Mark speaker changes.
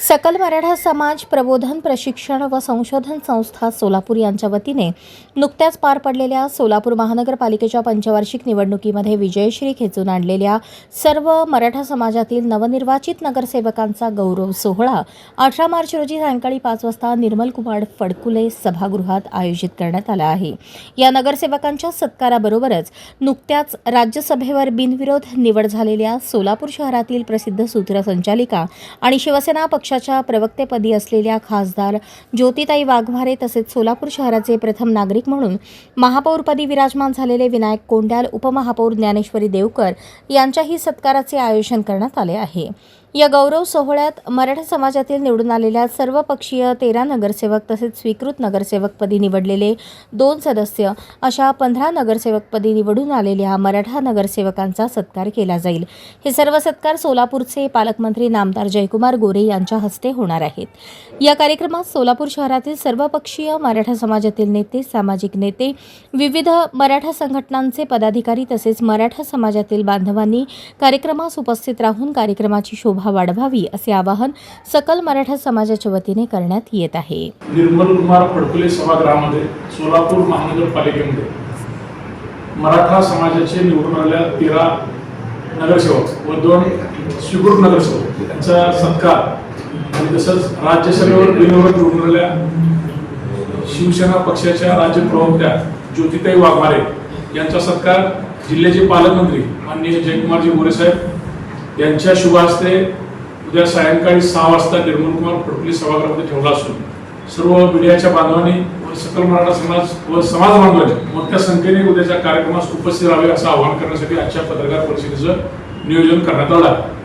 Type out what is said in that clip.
Speaker 1: सकल मराठा समाज प्रबोधन प्रशिक्षण व संशोधन संस्था सोलापूर यांच्या वतीने नुकत्याच पार पडलेल्या सोलापूर महानगरपालिकेच्या पंचवार्षिक निवडणुकीमध्ये विजयश्री खेचून आणलेल्या सर्व मराठा समाजातील नवनिर्वाचित नगरसेवकांचा गौरव सोहळा 18 मार्च रोजी सायंकाळी 5 वाजता निर्मलकुमार फडकुले सभागृहात आयोजित करण्यात आला आहे। या नगरसेवकांच्या सत्काराबरोबरच नुकत्याच राज्यसभेवर बिनविरोध निवड झालेल्या सोलापूर शहरातील प्रसिद्ध सूत्रसंचालिका आणि शिवसेना पक्षाच्या प्रवक्तेपदी असलेल्या खासदार ज्योतिताई वाघमारे तसेच सोलापूर शहराचे प्रथम नागरिक म्हणून महापौरपदी विराजमान झालेले विनायक कोंड्याल, उपमहापौर ज्ञानेश्वरी देवकर यांच्याही सत्काराचे आयोजन करण्यात आले आहे। या गौरव सोहळ्यात मराठा समाजातील निवडून आलेल्या सर्वपक्षीय 13 नगरसेवक तसेच स्वीकृत नगरसेवकपदी निवडलेले 2 सदस्य अशा 15 नगरसेवकपदी निवडून आलेल्या मराठा नगरसेवकांचा सत्कार केला जाईल। हे सर्व सत्कार सोलापूरचे पालकमंत्री नामदार जयकुमार गोरे यांच्या हस्ते होणार आहेत। या कार्यक्रमात सोलापूर शहरातील सर्वपक्षीय मराठा समाजातील नेते, सामाजिक नेते, विविध मराठा संघटनांचे पदाधिकारी तसेच मराठा समाजातील बांधवांनी कार्यक्रमास उपस्थित राहून कार्यक्रमाची शोभा वाढवावी असे आवाहन सकल मराठा समाजाच्या वतीने करण्यात येत आहे।
Speaker 2: निर्मलकुमार फडकुले सभागृहामध्ये सोलापूर महानगरपालिकेमध्ये मराठा समाजाचे निवडून आलेल्या 13 नगरसेवक व 2 स्वीकृत नगरसेवक यांचा सत्कार आणि तसंच राज्यसभेवर बिनविरोध निवडून आलेल्या शिवसेना पक्षाच्या राज्य प्रवक्त्या ज्योतिताई वाघमारे यांचा सत्कार जिल्ह्याचे पालकमंत्री माननीय जयकुमारजी गोरे साहेब यांच्या शुभ हस्ते उद्या सायंकाळी 6 वाजता निर्मलकुमार फडकुले सभागृहामध्ये ठेवला असून सर्व मीडियाच्या बांधवांनी व सकल मराठा समाज व समाज बांधवांनी मोठ्या संख्येने उद्याच्या कार्यक्रमास उपस्थित राहावे असं आवाहन करण्यासाठी आजच्या पत्रकार परिषदेचं नियोजन करण्यात आलं आहे।